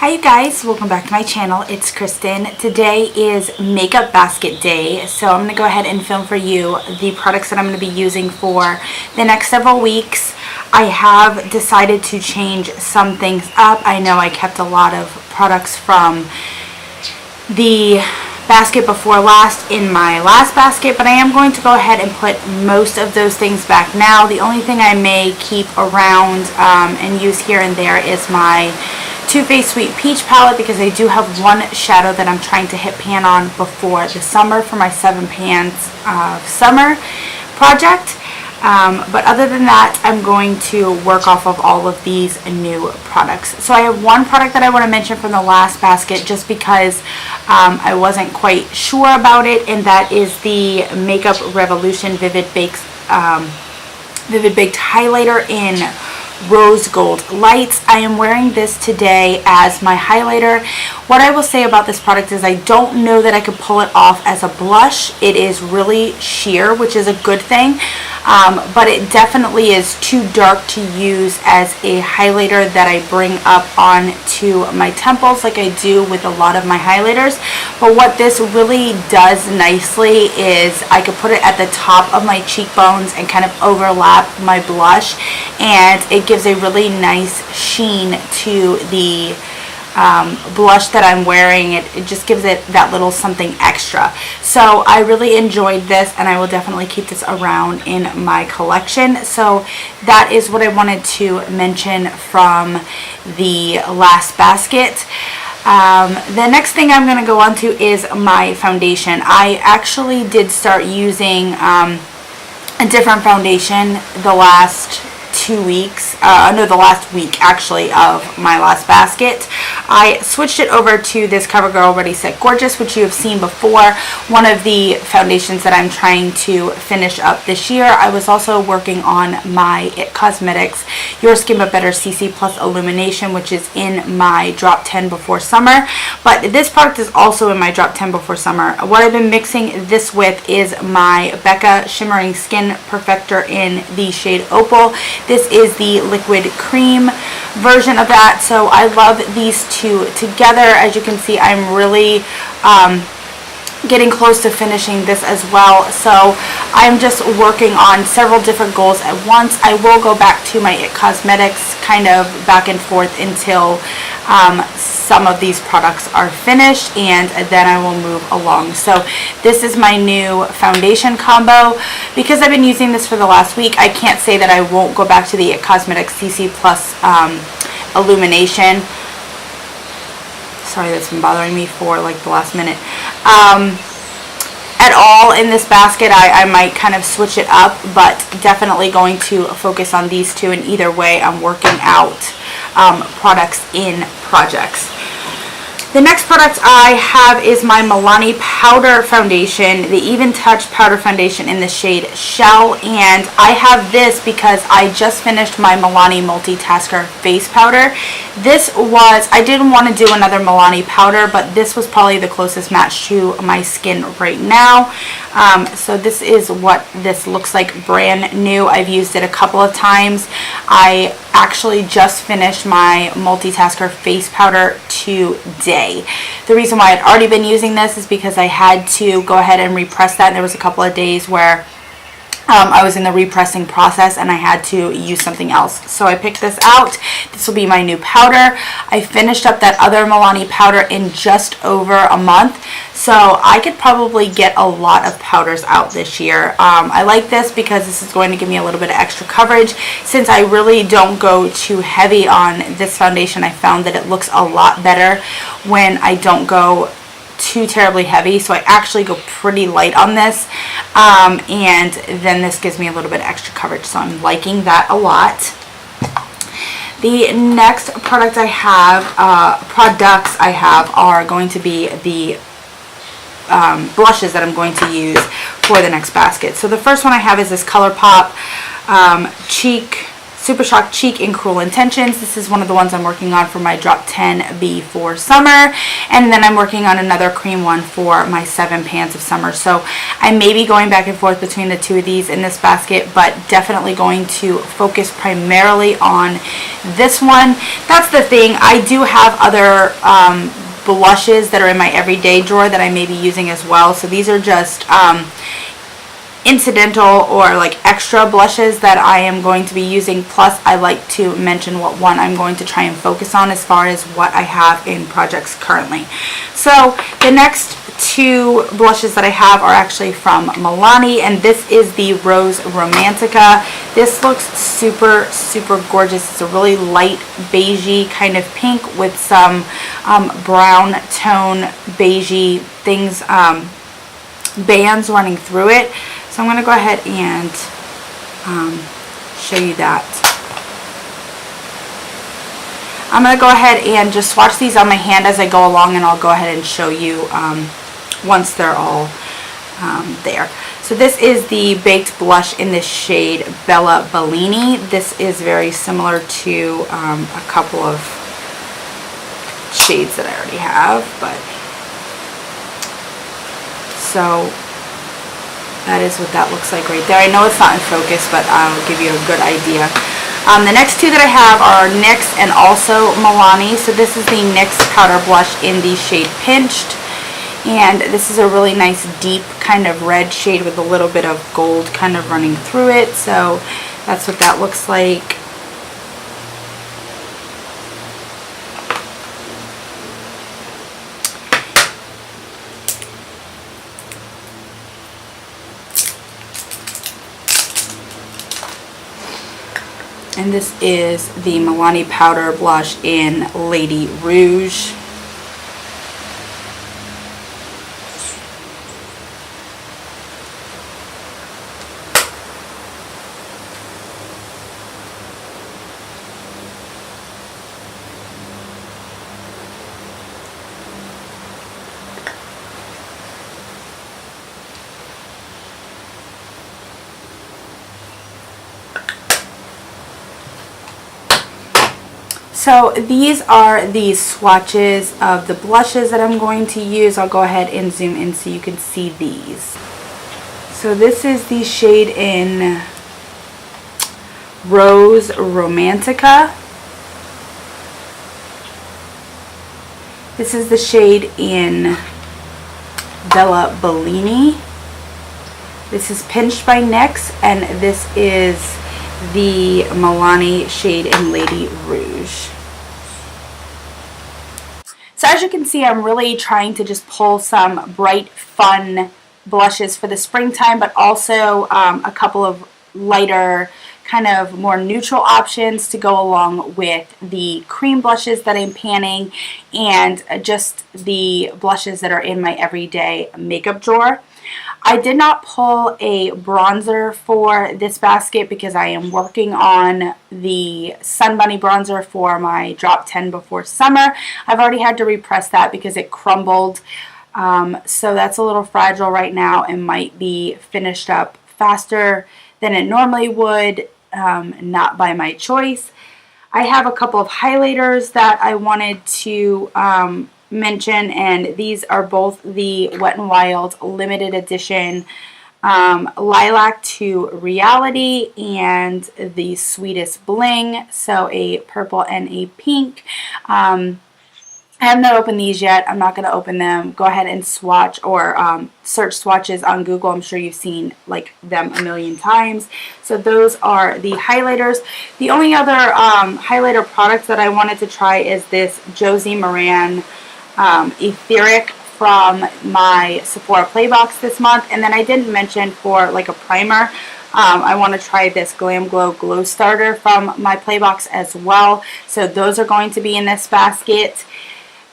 Hi you guys, welcome back to my channel. It's Kristen. Today is makeup basket day, so I'm going to go ahead and film for you the products that I'm going to be using for the next several weeks. I have decided to change some things up. I know I kept a lot of products from the basket before last in my last basket, but I am going to go ahead and put most of those things back now. The only thing I may keep around and use here and there is my Too Faced Sweet Peach palette, because I do have one shadow that I'm trying to hit pan on before the summer for my 7 pans summer project. But other than that, I'm going to work off of all of these new products. So I have one product that I want to mention from the last basket just because I wasn't quite sure about it, and that is the Makeup Revolution Vivid Baked Highlighter in Rose Gold Lights. I am wearing this today as my highlighter. What I will say about this product is I don't know that I could pull it off as a blush. It is really sheer, which is a good thing, but it definitely is too dark to use as a highlighter that I bring up onto my temples like I do with a lot of my highlighters. But what this really does nicely is I could put it at the top of my cheekbones and kind of overlap my blush, and it gives a really nice sheen to the blush that I'm wearing. It just gives it that little something extra. So I really enjoyed this, and I will definitely keep this around in my collection. So that is what I wanted to mention from the last basket. The next thing I'm going to go on to is my foundation. I actually did start using a different foundation the last 2 weeks, the last week actually of my last basket. I switched it over to this CoverGirl Ready Set Gorgeous, which you have seen before, one of the foundations that I'm trying to finish up this year. I was also working on my IT Cosmetics Your Skin But Better CC Plus Illumination, which is in my Drop 10 Before Summer, but this product is also in my Drop 10 Before Summer. What I've been mixing this with is my Becca Shimmering Skin Perfector in the shade Opal. This is the liquid cream version of that, so I love these two together. As you can see, I'm really getting close to finishing this as well, so I'm just working on several different goals at once. I will go back to my IT Cosmetics kind of back and forth until some of these products are finished, and then I will move along. So this is my new foundation combo. Because I've been using this for the last week, I can't say that I won't go back to the IT Cosmetics CC Plus Illumination. Sorry, that's been bothering me for like the last minute. At all in this basket, I might kind of switch it up, but definitely going to focus on these two, and either way I'm working out products in projects. The next product I have is my Milani Powder Foundation, the Even Touch Powder Foundation in the shade Shell, and I have this because I just finished my Milani Multitasker Face Powder. I didn't want to do another Milani powder, but this was probably the closest match to my skin right now. So this is what this looks like brand new. I've used it a couple of times. I actually just finished my Multitasker Face Powder today. The reason why I'd already been using this is because I had to go ahead and repress that, and there was a couple of days where I was in the repressing process and I had to use something else. So I picked this out. This will be my new powder. I finished up that other Milani powder in just over a month, so I could probably get a lot of powders out this year. I like this because this is going to give me a little bit of extra coverage. Since I really don't go too heavy on this foundation, I found that it looks a lot better when I don't go too terribly heavy, so I actually go pretty light on this, and then this gives me a little bit of extra coverage, so I'm liking that a lot. The next products I have are going to be the blushes that I'm going to use for the next basket. So the first one I have is this ColourPop Cheek Super Shock Cheek in Cruel Intentions. This is one of the ones I'm working on for my Drop 10 before summer. And then I'm working on another cream one for my 7 pans of summer. So I may be going back and forth between the two of these in this basket, but definitely going to focus primarily on this one. That's the thing. I do have other blushes that are in my everyday drawer that I may be using as well. So these are just incidental or like extra blushes that I am going to be using, plus I like to mention what one I'm going to try and focus on as far as what I have in projects currently. So the next two blushes that I have are actually from Milani, and this is the Rose Romantica. This looks super gorgeous. It's a really light beigey kind of pink with some brown tone beigey things, bands running through it. So I'm going to go ahead and show you that. I'm going to go ahead and just swatch these on my hand as I go along, and I'll go ahead and show you once they're all there. So this is the Baked Blush in the shade Bella Bellini. This is very similar to a couple of shades that I already have, but so that is what that looks like right there. I know it's not in focus, but I'll give you a good idea. The next two that I have are NYX and also Milani. So this is the NYX Powder Blush in the shade Pinched. And this is a really nice deep kind of red shade with a little bit of gold kind of running through it. So that's what that looks like. And this is the Milani Powder Blush in Lady Rouge. So these are the swatches of the blushes that I'm going to use. I'll go ahead and zoom in so you can see these. So this is the shade in Rose Romantica. This is the shade in Bella Bellini. This is Pinched by NYX, and this is the Milani shade in Lady Rouge. So as you can see, I'm really trying to just pull some bright, fun blushes for the springtime, but also a couple of lighter, kind of more neutral options to go along with the cream blushes that I'm panning and just the blushes that are in my everyday makeup drawer. I did not pull a bronzer for this basket because I am working on the Sun Bunny bronzer for my Drop 10 before summer. I've already had to repress that because it crumbled. So that's a little fragile right now and might be finished up faster than it normally would, not by my choice. I have a couple of highlighters that I wanted to mention, and these are both the Wet n Wild limited edition Lilac to Reality and the Sweetest Bling, so a purple and a pink. I have not opened these yet. I'm not going to open them. Go ahead and swatch or search swatches on Google. I'm sure you've seen like them a million times. So those are the highlighters. The only other highlighter product that I wanted to try is this Josie Maran Etheric from my Sephora Playbox this month. And then I didn't mention for like a primer, I want to try this Glam Glow Glow Starter from my Playbox as well. So those are going to be in this basket.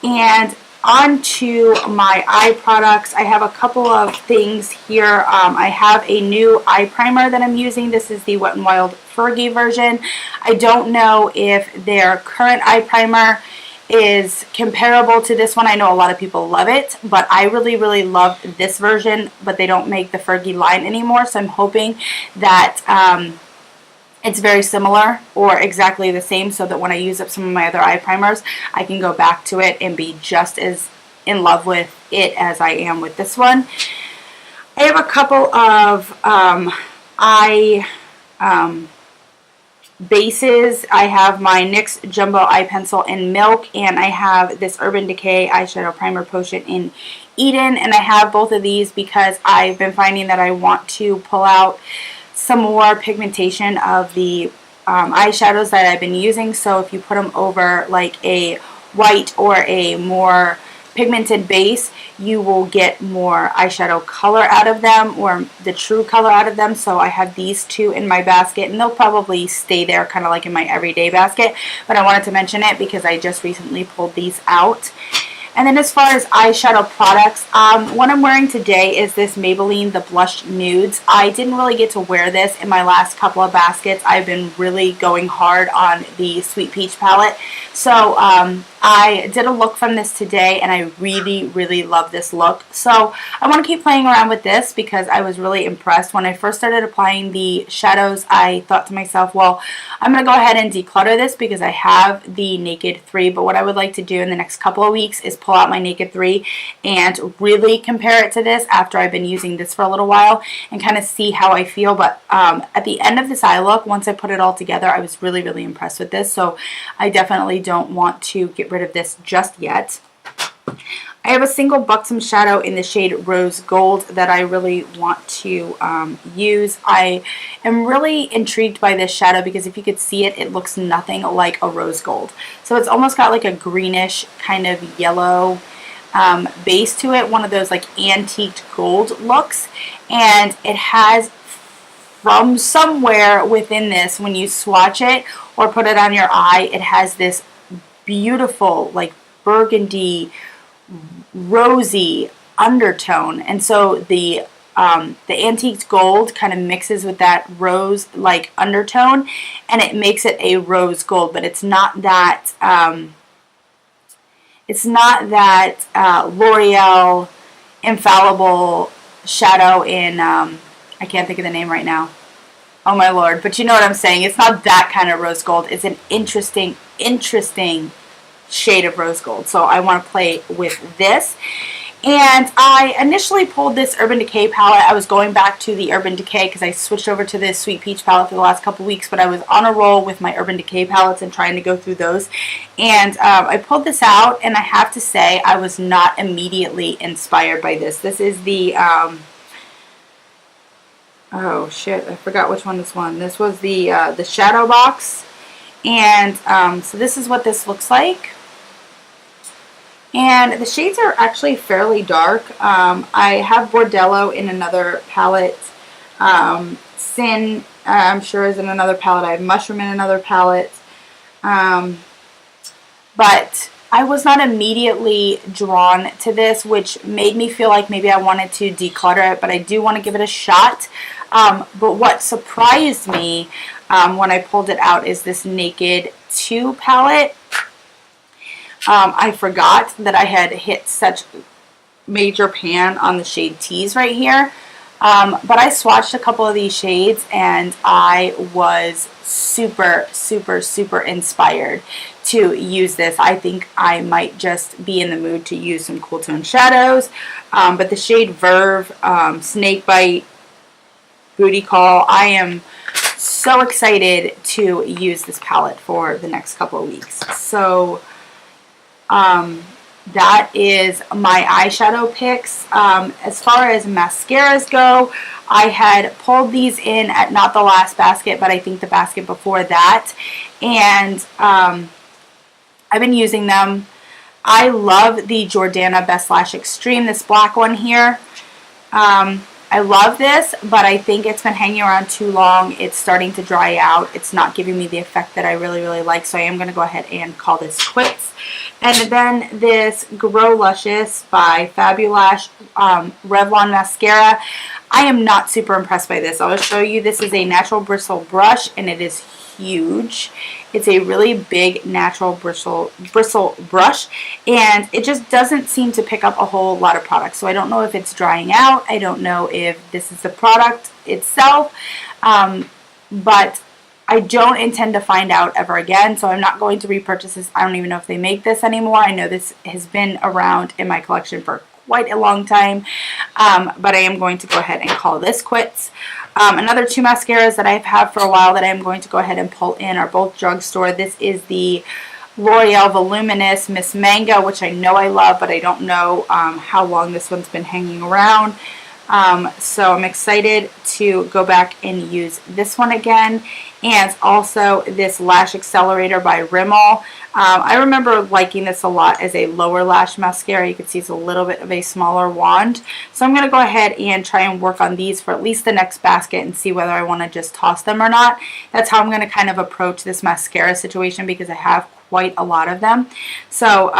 And on to my eye products. I have a couple of things here. I have a new eye primer that I'm using. This is the Wet n Wild Fergie version. I don't know if their current eye primer is comparable to this one. I know a lot of people love it, but I really love this version, but they don't make the Fergie line anymore, so I'm hoping that it's very similar or exactly the same, so that when I use up some of my other eye primers, I can go back to it and be just as in love with it as I am with this one. I have a couple of eye bases. I have my NYX Jumbo Eye Pencil in Milk, and I have this Urban Decay Eyeshadow Primer Potion in Eden, and I have both of these because I've been finding that I want to pull out some more pigmentation of the eyeshadows that I've been using. So if you put them over like a white or a more pigmented base, you will get more eyeshadow color out of them, or the true color out of them. So I have these two in my basket, and they'll probably stay there kind of like in my everyday basket, but I wanted to mention it because I just recently pulled these out. And then as far as eyeshadow products, what I'm wearing today is this Maybelline The Blush Nudes. I didn't really get to wear this in my last couple of baskets. I've been really going hard on the Sweet Peach palette. So I did a look from this today, and I really, really love this look. So I want to keep playing around with this because I was really impressed. When I first started applying the shadows, I thought to myself, well, I'm going to go ahead and declutter this because I have the Naked 3. But what I would like to do in the next couple of weeks is pull out my Naked 3 and really compare it to this after I've been using this for a little while and kind of see how I feel. But at the end of this eye look, once I put it all together, I was really, really impressed with this. So I definitely don't want to get rid of this just yet. I have a single Buxom shadow in the shade Rose Gold that I really want to use. I am really intrigued by this shadow because if you could see it, it looks nothing like a rose gold. So it's almost got like a greenish kind of yellow base to it, one of those like antiqued gold looks. And it has, from somewhere within this, when you swatch it or put it on your eye, it has this beautiful like burgundy rosy undertone, and so the antiqued gold kind of mixes with that rose like undertone, and it makes it a rose gold. But it's not that L'Oreal Infallible shadow in I can't think of the name right now. Oh my lord, but you know what I'm saying. It's not that kind of rose gold. It's an interesting shade of rose gold. So I want to play with this. And I initially pulled this Urban Decay palette. I was going back to the Urban Decay because I switched over to this Sweet Peach palette for the last couple weeks, but I was on a roll with my Urban Decay palettes and trying to go through those. And I pulled this out, and I have to say I was not immediately inspired by this. This is the oh shit, I forgot which one this was. This was the Shadow Box. And so this is what this looks like. And the shades are actually fairly dark. I have Bordello in another palette. Sin, I'm sure, is in another palette. I have Mushroom in another palette. But I was not immediately drawn to this, which made me feel like maybe I wanted to declutter it, but I do want to give it a shot. But what surprised me when I pulled it out is this Naked 2 palette. I forgot that I had hit such major pan on the shade Tease right here. But I swatched a couple of these shades, and I was super, super, super inspired to use this. I think I might just be in the mood to use some cool tone shadows. But the shade Verve, Snakebite, Booty Call, I am so excited to use this palette for the next couple of weeks. So that is my eyeshadow picks. As far as mascaras go, I had pulled these in at not the last basket, but I think the basket before that. And I've been using them. I love the Jordana Best Lash Extreme, this black one here. I love this, but I think it's been hanging around too long. It's starting to dry out. It's not giving me the effect that I really, really like, so I am going to go ahead and call this quits. And then this Grow Luscious by Fabulash Revlon Mascara. I am not super impressed by this. I'll show you. This is a natural bristle brush, and it is huge. It's a really big natural bristle brush, and it just doesn't seem to pick up a whole lot of product. So I don't know if it's drying out. I don't know if this is the product itself, but I don't intend to find out ever again, so I'm not going to repurchase this. I don't even know if they make this anymore. I know this has been around in my collection for quite a long time, but I am going to go ahead and call this quits. Another two mascaras that I've had for a while that I'm going to go ahead and pull in are both drugstore. This is the L'Oreal Voluminous Miss Mango, which I know I love, but I don't know how long this one's been hanging around. So I'm excited to go back and use this one again, and also this Lash Accelerator by Rimmel. I remember liking this a lot as a lower lash mascara. You can see it's a little bit of a smaller wand. So I'm going to go ahead and try and work on these for at least the next basket and see whether I want to just toss them or not. That's how I'm going to kind of approach this mascara situation, because I have quite a lot of them. So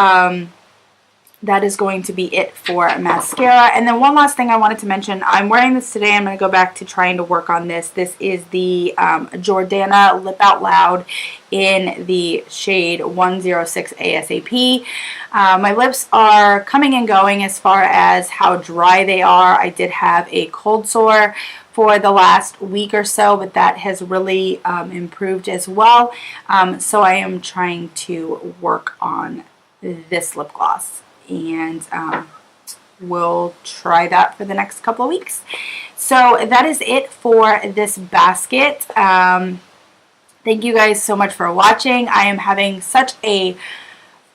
that is going to be it for mascara. And then one last thing I wanted to mention, I'm wearing this today. I'm going to go back to trying to work on this. This is the Jordana Lip Out Loud in the shade 106 ASAP. My lips are coming and going as far as how dry they are. I did have a cold sore for the last week or so, but that has really improved as well. So I am trying to work on this lip gloss, and we'll try that for the next couple of weeks. So that is it for this basket. Thank you guys so much for watching. I am having such a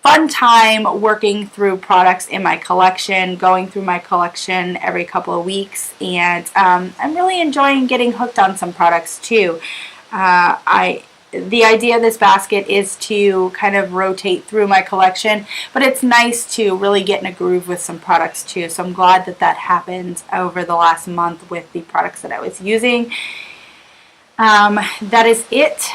fun time working through products in my collection, going through my collection every couple of weeks, and I'm really enjoying getting hooked on some products too. The idea of this basket is to kind of rotate through my collection, but it's nice to really get in a groove with some products too. So I'm glad that that happened over the last month with the products that I was using. That is it.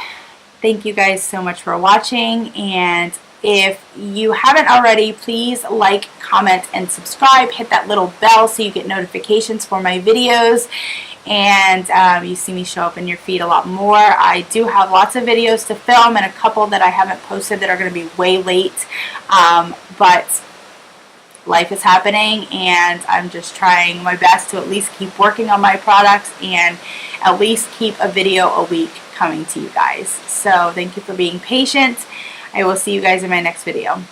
Thank you guys so much for watching, and if you haven't already, please like, comment, and subscribe. Hit that little bell so you get notifications for my videos, and you see me show up in your feed a lot more. I do have lots of videos to film and a couple that I haven't posted that are going to be way late, but life is happening, and I'm just trying my best to at least keep working on my products and at least keep a video a week coming to you guys. So thank you for being patient. I will see you guys in my next video.